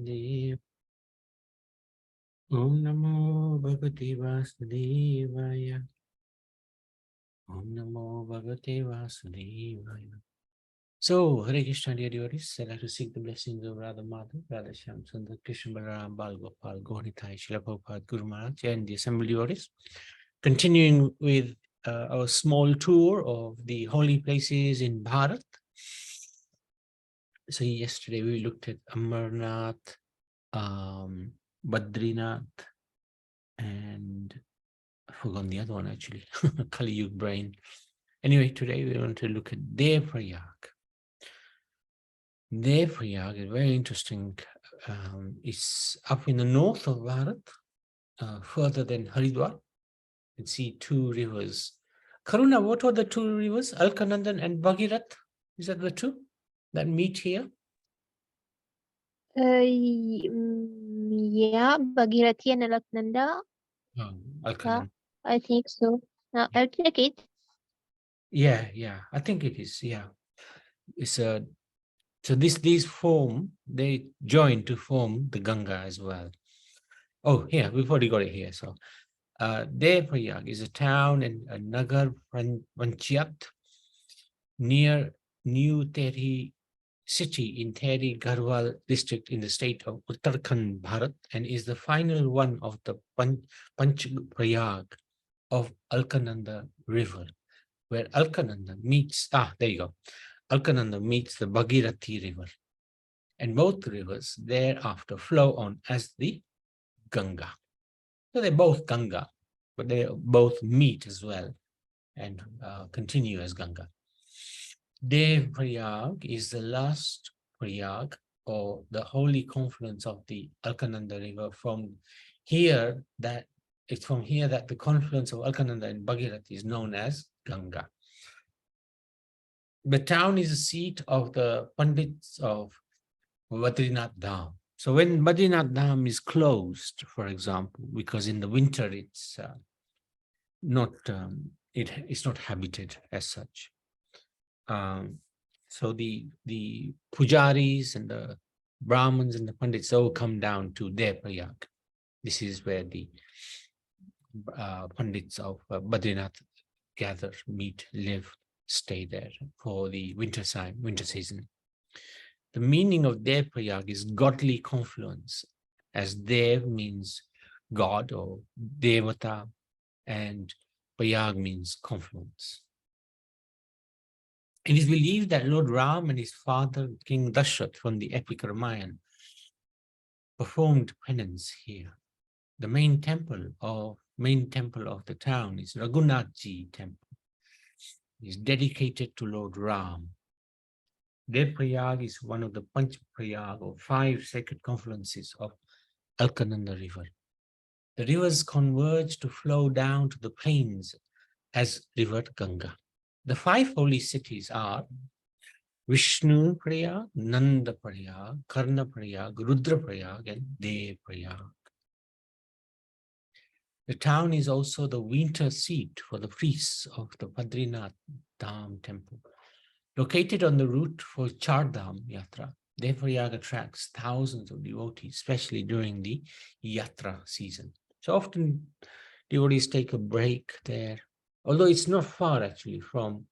Dev. Om Namo Bhagavate Vasudevaya. Om Namo Bhagavate Vasudevaya. So, Hare Krishna, dear devotees, I'd like to seek the blessings of Radha Madhu, Radha Shyam Sundar, Krishna Balaram, Bal Gopal, Gauritai, Srila Prabhupada, Guru Maharaj, and the assembled devotees. Continuing with our small tour of the holy places in Bharat. So, yesterday we looked at Amarnath, Badrinath, and I forgot the other one actually, Kali Yuga brain. Anyway, today we want to look at Devprayag. Devprayag is very interesting. It's up in the north of Bharat, further than Haridwar. You can see two rivers. Karuna, what were the two rivers? Alkanandan and Bhagirat? Is that the two that meet here? Yeah, Bhagirathi and Alaknanda. Alkanan. I think so. I'll check it. Yeah, I think it is. Yeah, it's a. So these form, they join to form the Ganga as well. Oh, yeah, we've already got it here. So Devprayag is a town in Nagar Panchayat near New Tehri city in Tehri Garhwal district in the state of Uttarakhand, Bharat, and is the final one of the Panchprayag of Alkananda River, where Alkananda meets, there you go. Alkananda meets the Bhagirathi River, and both rivers thereafter flow on as the Ganga. So they're both Ganga, but they both meet as well and continue as Ganga. Devprayag is the last Prayag, or the holy confluence of the Alkananda River. It's from here that the confluence of Alkananda and Bhagirathi is known as Ganga. The town is the seat of the Pandits of Badrinath Dham. So when Badrinath Dham is closed, for example, because in the winter it's it's not habited as such. So the pujaris and the Brahmins and the Pandits all come down to Devprayag. This is where the Pandits of Badrinath gather, meet, live, stay there for the winter season. The meaning of Devprayag is godly confluence, as Dev means God or Devata, and Prayag means confluence. It is believed that Lord Ram and his father, King Dashrath from the epic Ramayana, performed penance here. The main temple of the town is Raghunathji temple. It is dedicated to Lord Ram. Devprayag is one of the Panchprayag, or 5 sacred confluences of Alkananda River. The rivers converge to flow down to the plains as River Ganga. The 5 holy cities are Vishnu Prayag, Nanda Prayag, Karna Prayag, Rudra Prayag, and Devprayag. The town is also the winter seat for the priests of the Badrinath Dham temple. Located on the route for Chardham Yatra, Devprayag attracts thousands of devotees, especially during the Yatra season. So often devotees take a break there, although it's not far actually from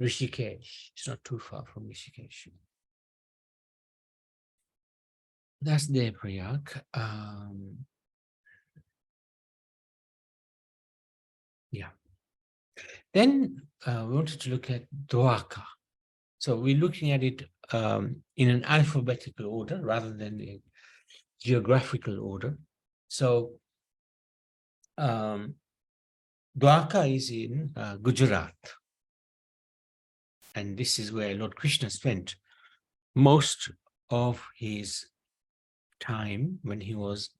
Rishikesh. It's not too far from Rishikesh. That's Devprayag. Yeah. Then we wanted to look at Dwarka. So we're looking at it in an alphabetical order rather than a geographical order. So Dwarka is in Gujarat. And this is where Lord Krishna spent most of his time when he was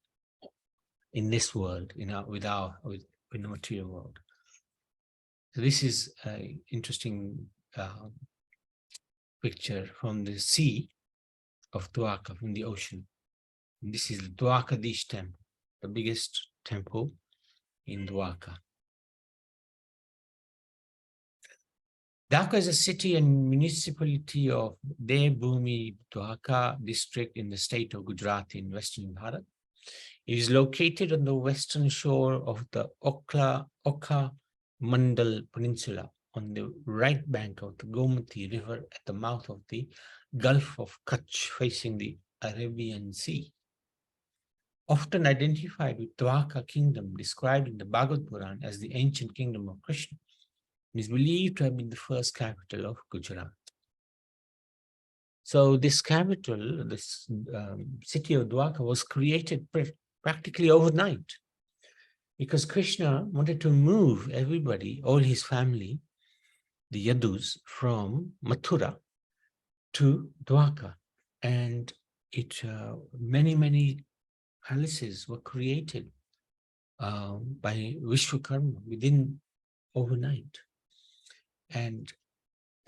in this world, in the material world. So this is an interesting picture from the sea of Dwarka, from the ocean. And this is Dwarkadish temple, the biggest temple in Dwarka. Dwarka is a city and municipality of Devbhumi Dwarka district in the state of Gujarat in Western Bharat. It is located on the western shore of the Okha Mandal Peninsula on the right bank of the Gomati River at the mouth of the Gulf of Kutch facing the Arabian Sea. Often identified with Dwarka kingdom described in the Bhagavad Puran as the ancient kingdom of Krishna, it is believed to have been the first capital of Gujarat. So this capital, this city of Dwarka was created practically overnight because Krishna wanted to move everybody, all his family, the Yadus, from Mathura to Dwarka. And many palaces were created by Vishwakarma within overnight. And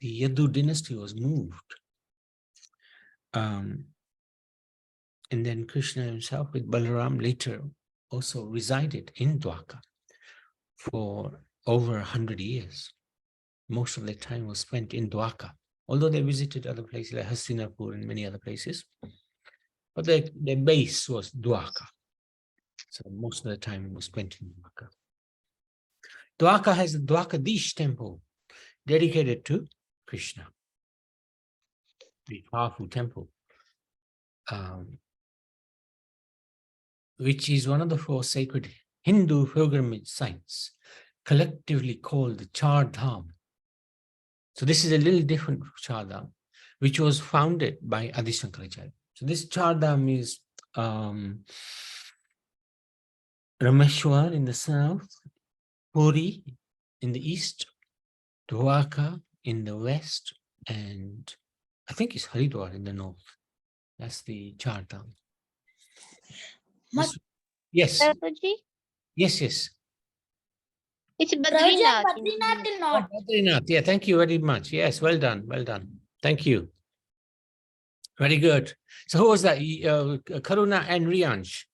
the Yadu dynasty was moved. And then Krishna himself with Balaram later also resided in Dwarka for over 100 years. Most of their time was spent in Dwarka, although they visited other places like Hastinapur and many other places. But their base was Dwarka. So most of the time was spent in Dwarka. Dwarka has the Dwarkadish temple dedicated to Krishna. The powerful temple. Which is one of the 4 sacred Hindu pilgrimage sites, collectively called the Char Dham. So this is a little different from Char Dham, which was founded by Adi Shankaracharya. So this Char Dham is Rameshwar in the south, Puri in the east, Dwarka in the west, and I think it's Haridwar in the north. That's the Char Dham. Yes. Prabhuji? Yes. It's Prabhuji, Badrinath. Badrinath in north. Badrinath. Yeah, thank you very much. Yes, well done. Thank you. Very good. So who was that? Karuna and Riyansh.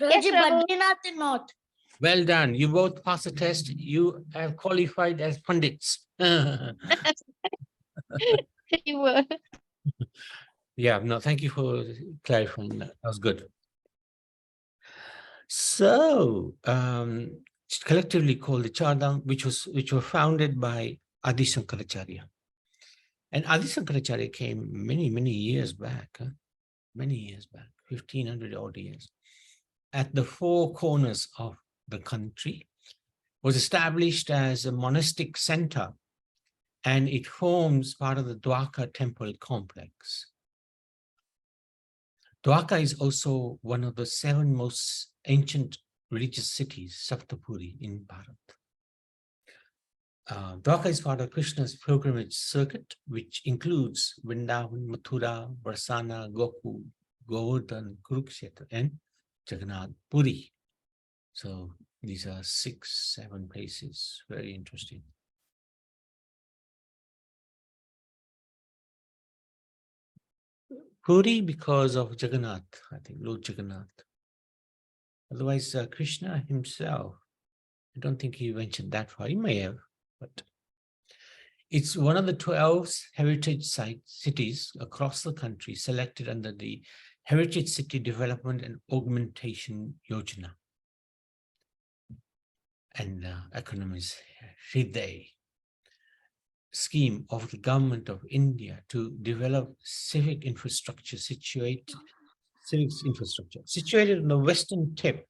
Prabhuji, Prabhu. Badrinath in north. Well done. You both passed the test. You have qualified as Pandits. You were. Yeah, no, thank you for clarifying that. That was good. So, collectively called the Chardam, which were founded by Adi Shankaracharya. And Adi Shankaracharya came many years back, 1500 odd years, at the 4 corners of the country, was established as a monastic center, and it forms part of the Dwarka temple complex. Dwarka is also one of the 7 most ancient religious cities, Saptapuri, in Bharat. Dwarka is part of Krishna's pilgrimage circuit, which includes Vrindavan, Mathura, Varsana, Goku, Govardhan, Kurukshetra, and Jagannath Puri. So these are 6-7 places. Very interesting. Puri because of Jagannath, I think, Lord Jagannath. Otherwise, Krishna himself, I don't think he ventured that far. He may have, but it's one of the 12 heritage cities across the country selected under the Heritage City Development and Augmentation Yojana. And acronym is HRIDAY, scheme of the government of India to develop civic infrastructure situated on the western tip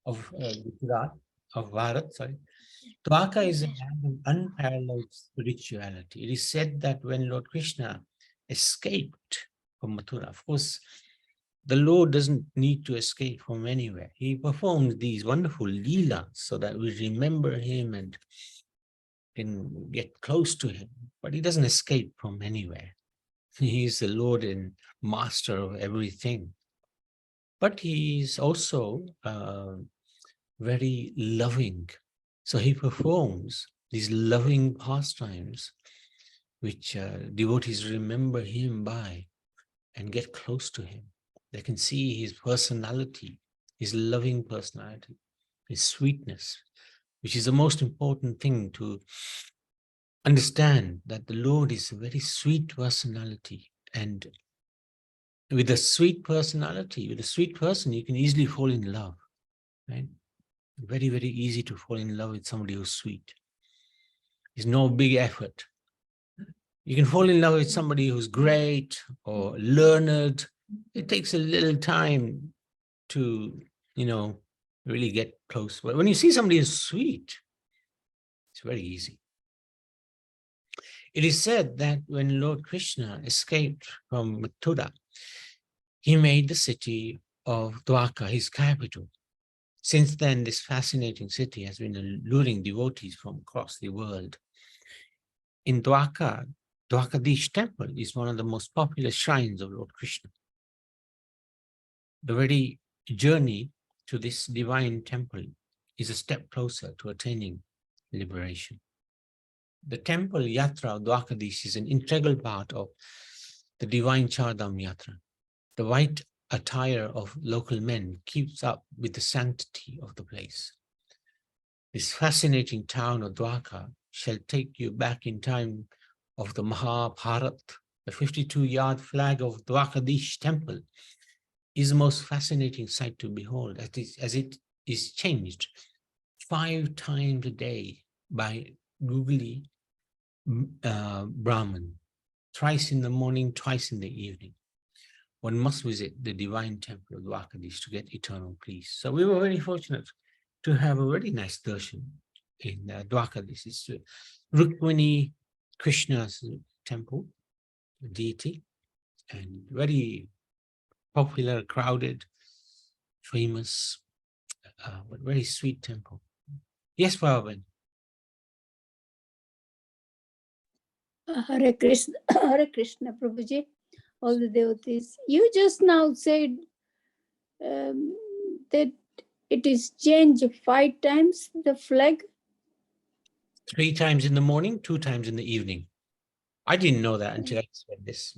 of Gujarat, of Bharat, sorry. Dwarka is a land of unparalleled spirituality. It is said that when Lord Krishna escaped from Mathura, of course, the Lord doesn't need to escape from anywhere. He performs these wonderful leelas so that we remember him and can get close to him, but he doesn't escape from anywhere. He is the Lord and master of everything. But he is also very loving. So he performs these loving pastimes, which devotees remember him by and get close to him. They can see his personality, his loving personality, his sweetness, which is the most important thing to understand that the Lord is a very sweet personality, and with a sweet personality, with a sweet person, you can easily fall in love, right? Very, very easy to fall in love with somebody who's sweet. It's no big effort. You can fall in love with somebody who's great or learned. It takes a little time to, really get close. But when you see somebody who's sweet, it's very easy. It is said that when Lord Krishna escaped from Mathura, he made the city of Dwarka his capital. Since then, this fascinating city has been alluring devotees from across the world. In Dwarka, Dwarkadish temple is one of the most popular shrines of Lord Krishna. The very journey to this divine temple is a step closer to attaining liberation. The temple Yatra of Dwarkadish is an integral part of the divine Chardham Yatra. The white attire of local men keeps up with the sanctity of the place. This fascinating town of Dwarka shall take you back in time of the Mahabharat. The 52-yard flag of Dwarkadish temple is the most fascinating sight to behold, as it is changed 5 times a day by googly Brahman, thrice in the morning, twice in the evening. One must visit the divine temple of Dwarkadish to get eternal peace. So we were very fortunate to have a very nice darshan in Dwarkadish. It's Rukmini Krishna's temple, deity, and very popular, crowded, famous, but very sweet temple. Yes, Bhavan. Hare Krishna, Hare Krishna, Prabhuji, all the devotees. You just now said that it is changed 5 times, the flag. 3 times in the morning, 2 times in the evening. I didn't know that until I said this.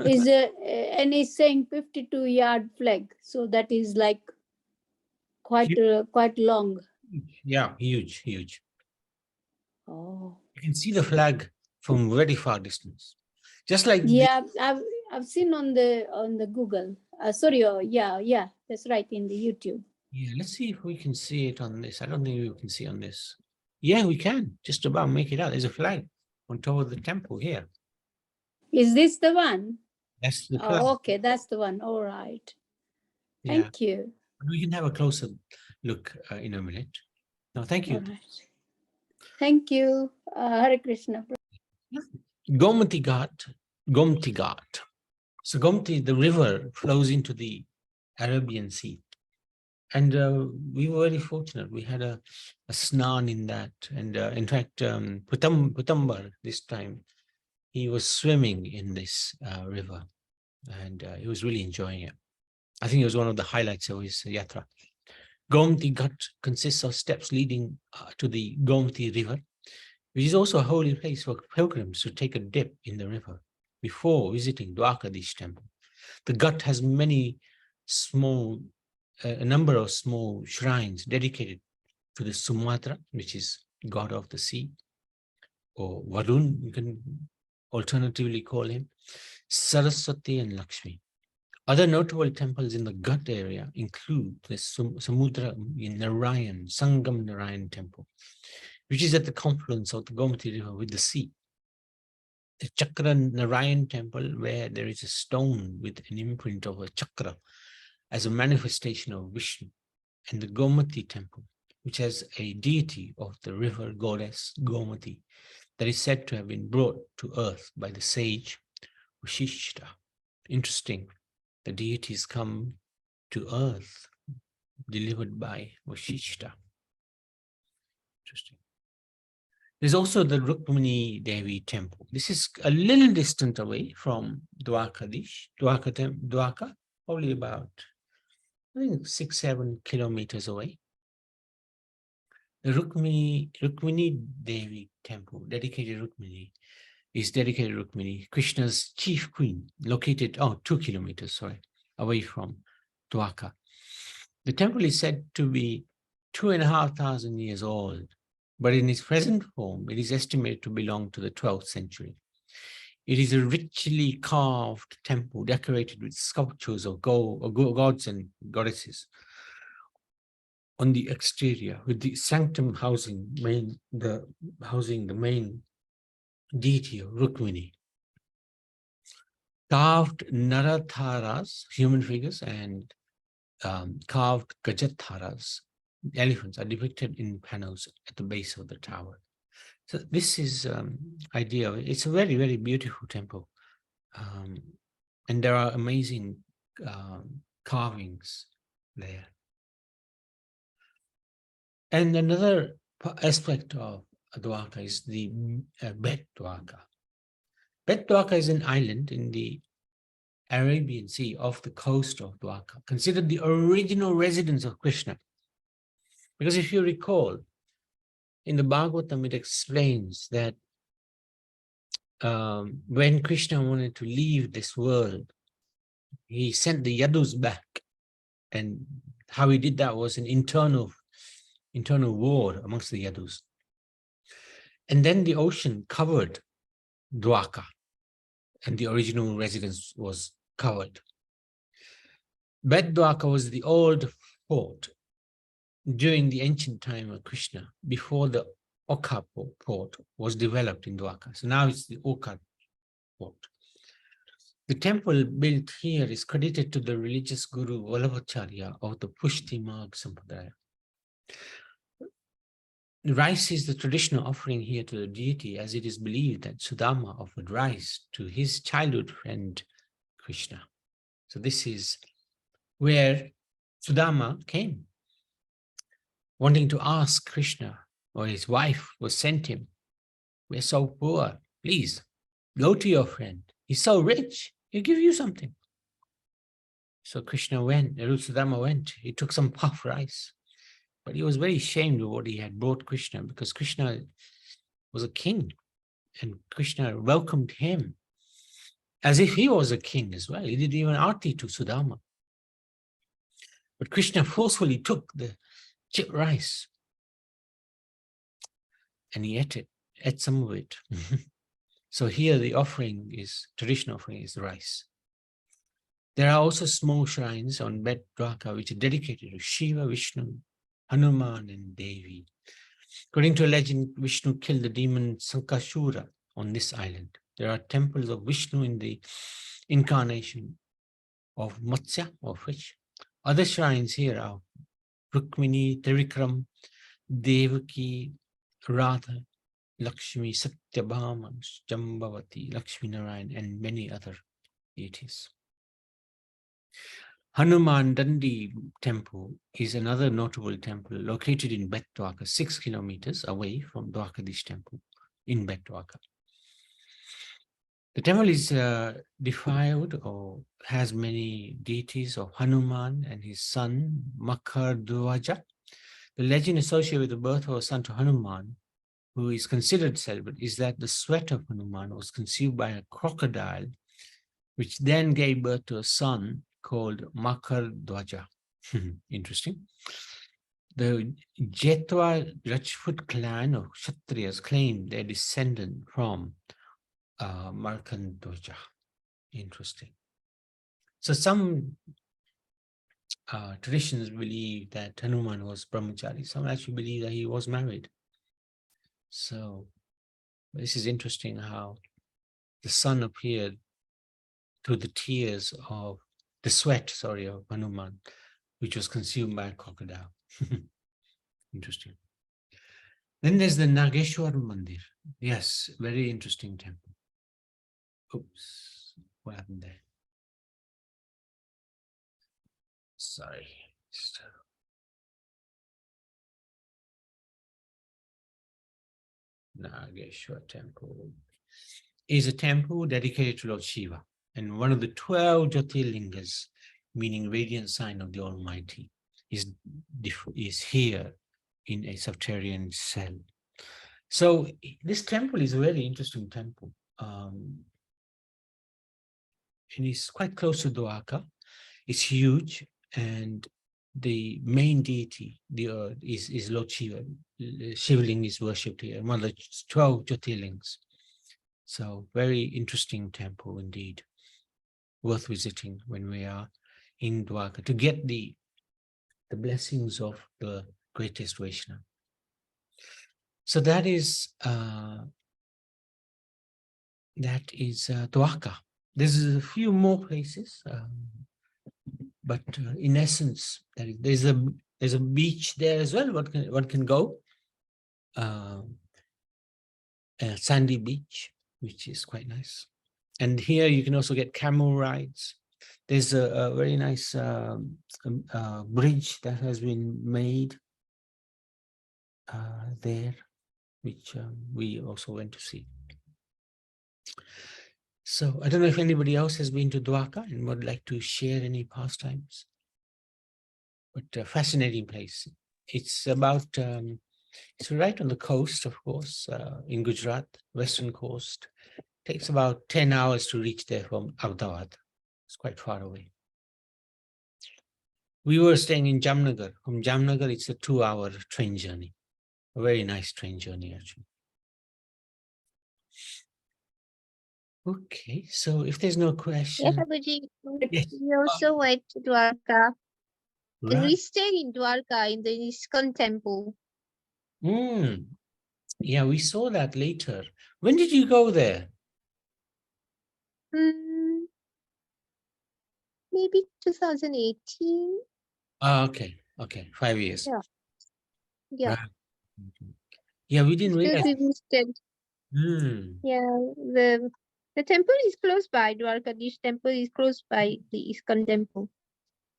Is and it's saying 52-yard flag, so that is like quite long. Yeah, huge, huge. Oh, You can see the flag from very far distance. Just like yeah, I've seen on the Google. Sorry, yeah, that's right, in the YouTube. Yeah, let's see if we can see it on this. I don't think we can see on this. Yeah, we can just about make it out. There's a flag on top of the temple here. Is this the one? That's the flag. Oh, okay, that's the one. All right. Yeah, Thank you. we can have a closer look in a minute. No, thank you. All right. Thank you. Hare Krishna. Gomti Ghat, Gomti Ghat. So Gomti, the river, flows into the Arabian Sea. And we were very fortunate. We had a snan in that. And in fact, Putambar this time, he was swimming in this river, and he was really enjoying it. I think it was one of the highlights of his yatra. Gomti Ghat consists of steps leading to the Gomti River, which is also a holy place for pilgrims to take a dip in the river before visiting Dwarkadish temple. The Ghat has a number of small shrines dedicated to the Sumatra, which is god of the sea, or Varun, you can alternatively call him, Saraswati and Lakshmi. Other notable temples in the Ghat area include the Samudra Narayan, Sangam Narayan temple, which is at the confluence of the Gomati River with the sea. The Chakra Narayan temple, where there is a stone with an imprint of a chakra as a manifestation of Vishnu, and the Gomati temple, which has a deity of the river goddess Gomati that is said to have been brought to earth by the sage Vashishta. Interesting. The deities come to earth delivered by Vashishta. Interesting. There's also the Rukmini Devi temple. This is a little distant away from Dwarka, probably about, I think, 6-7 kilometers away. The Rukmini Devi temple, dedicated Rukmini, Krishna's chief queen, located 2 kilometers, away from Dwarka. The temple is said to be 2,500 years old but in its present form, it is estimated to belong to the 12th century. It is a richly carved temple decorated with sculptures of gods and goddesses on the exterior, with the sanctum housing the main deity of Rukmini. Carved Naratharas, human figures, and carved Gajatharas, elephants, are depicted in panels at the base of the tower. So this is idea. It's a very, very beautiful temple. And there are amazing carvings there. And another aspect of Dwarka is the Bet Dwarka. Bet Dwarka is an island in the Arabian Sea off the coast of Dwarka, considered the original residence of Krishna. Because if you recall, in the Bhagavatam, it explains that when Krishna wanted to leave this world, he sent the Yadus back. And how he did that was an internal war amongst the Yadus. And then the ocean covered Dwarka, and the original residence was covered. Bet Dwarka was the old fort during the ancient time of Krishna, before the Oka port was developed in Dwarka. So now it's the Oka port. The temple built here is credited to the religious guru Vallabhacharya of the Pushti Marg Sampradaya. Rice is the traditional offering here to the deity, as it is believed that Sudama offered rice to his childhood friend Krishna. So this is where Sudama came, wanting to ask Krishna, or his wife was sent him, "We're so poor, please go to your friend. He's so rich, he'll give you something." So Krishna went, Sudama went, he took some puff rice. But he was very ashamed of what he had brought Krishna, because Krishna was a king, and Krishna welcomed him as if he was a king as well. He did even arti to Sudama. But Krishna forcefully took the chip rice and he ate some of it. So here the traditional offering is rice. There are also small shrines on Bet Dwarka which are dedicated to Shiva, Vishnu, Hanuman, and Devi. According to a legend, Vishnu killed the demon Sankashura on this island. There are temples of Vishnu in the incarnation of Matsya, or fish. Other shrines here are Rukmini, Trivikram, Devaki, Radha, Lakshmi, Satyabhama, Jambavati, Lakshmi Narayan, and many other deities. Hanuman Dandi temple is another notable temple located in Bet Dwarka, 6 kilometers away from Dwarkadish temple in Bet Dwarka. The temple is defiled or has many deities of Hanuman and his son Makardhwaja. The legend associated with the birth of a son to Hanuman, who is considered celibate, is that the sweat of Hanuman was conceived by a crocodile, which then gave birth to a son called Makardhwaja. Interesting. The Jetwa Rajput clan of Kshatriyas claim their descendant from Makardhwaja. Interesting. So some traditions believe that Hanuman was brahmachari. Some actually believe that he was married. So this is interesting how the sun appeared through the tears of the sweat, of Hanuman, which was consumed by a crocodile. Interesting. Then there's the Nageshwar Mandir. Yes, very interesting temple. Oops, what happened there? Sorry. Nageshwar temple is a temple dedicated to Lord Shiva and one of the 12 Jyotirlingas, meaning radiant sign of the Almighty, is here in a subterranean cell. So this temple is a very interesting temple. And it's quite close to Dwarka. It's huge, and the main deity, is Lord Shiva. Shivling is worshipped here, one of the 12 Jyotirlings. So very interesting temple indeed, worth visiting when we are in Dwarka to get the blessings of the greatest Vaishnava. So that is Dwarka. There's a few more places, but in essence, there's a beach there as well. One can go, a sandy beach, which is quite nice. And here you can also get camel rides. There's a very nice bridge that has been made there, which we also went to see. So I don't know if anybody else has been to Dwarka and would like to share any pastimes, but a fascinating place. It's about, it's right on the coast, of course, in Gujarat, western coast. Takes about 10 hours to reach there from Ahmedabad. It's quite far away. We were staying in Jamnagar. From Jamnagar, it's a 2-hour train journey. A very nice train journey, actually. Okay, so if there's no Yes, question, Babuji. yes. We also went to Dwarka. And we Right. stayed in Dwarka in the ISKCON temple. Yeah, we saw that later. When did you go there? Maybe 2018. Okay, 5 years. Yeah. Yeah. Right. Mhm. Yeah, we didn't Because realize. we visited. Yeah, the temple is close by. Dwarkadish temple is close by the ISKCON temple.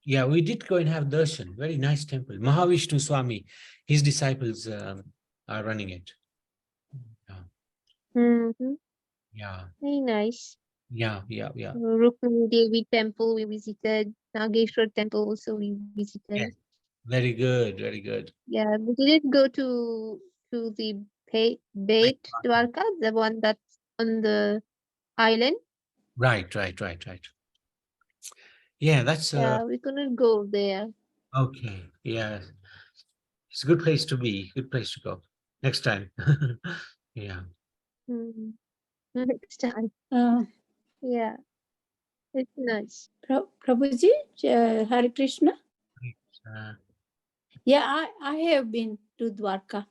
Yeah, we did go and have darshan. Very nice temple. Mahavishnu Swami, his disciples are running it. Yeah, Very nice. yeah. Rukmini Devi temple we visited. Nageshwar temple also we visited. Yes. Very good, very good. Yeah, we didn't go to the Bait Dwarka, the one that's on the island. Right. Yeah, that's Yeah, we couldn't go there. okay. Yeah, it's a good place to be. Good place to go next time. Yeah. Next time. Yeah, it's nice. Prabhuji, Hare Krishna. Uh, Yeah, I have been to Dwarka,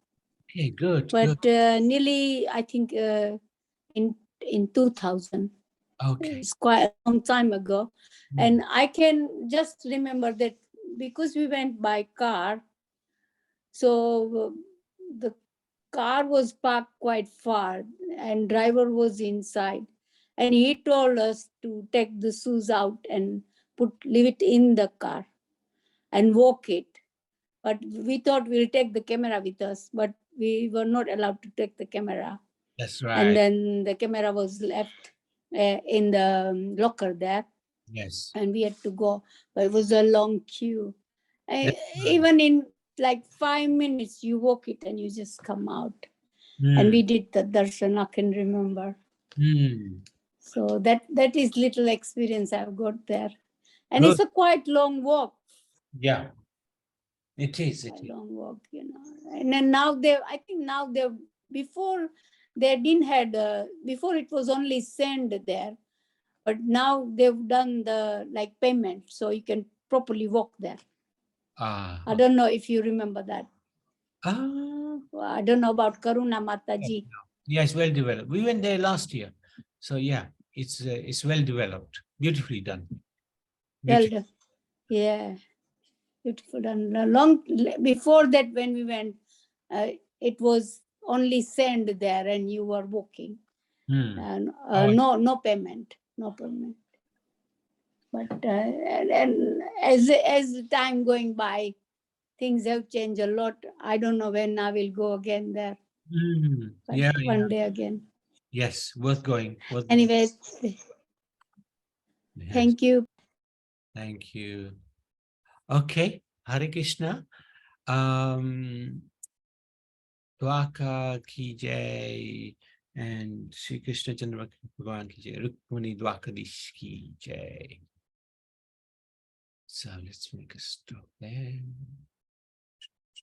okay, good. but nearly, I think, in 2000. Okay. It's quite a long time ago. And I can just remember that because we went by car, so the car was parked quite far and driver was inside. And he told us to take the shoes out and leave it in the car and walk it. But we thought we'll take the camera with us, but we were not allowed to take the camera. That's right. And then the camera was left in the locker there. Yes. And we had to go, but it was a long queue. Right. Even in like 5 minutes, you walk it and you just come out. And we did the darshan, I can remember. So that is little experience I've got there. And Good. it's a quite long walk. Yeah, it is. A long walk, And then now I think now before they didn't had, before it was only sand there, but now they've done the like payment, so you can properly walk there. I don't know if you remember that. I don't know about Karuna Mataji. Yeah, it's well developed. We went there last year, so yeah, it's well developed, beautifully done. Well done. Yeah, beautiful done. Long before that, when we went, it was only sand there, and you were walking, and no payment. But and as time going by, things have changed a lot. I don't know when I will go again there. But one day again. Yes, worth going. Anyways, thank you. Thank you. Okay, Hare Krishna. Dwarka ki jai and Sri Krishna Chandra Bhagavan ki jai. Rukmani Dwarkadish ki jai. So let's make a stop there.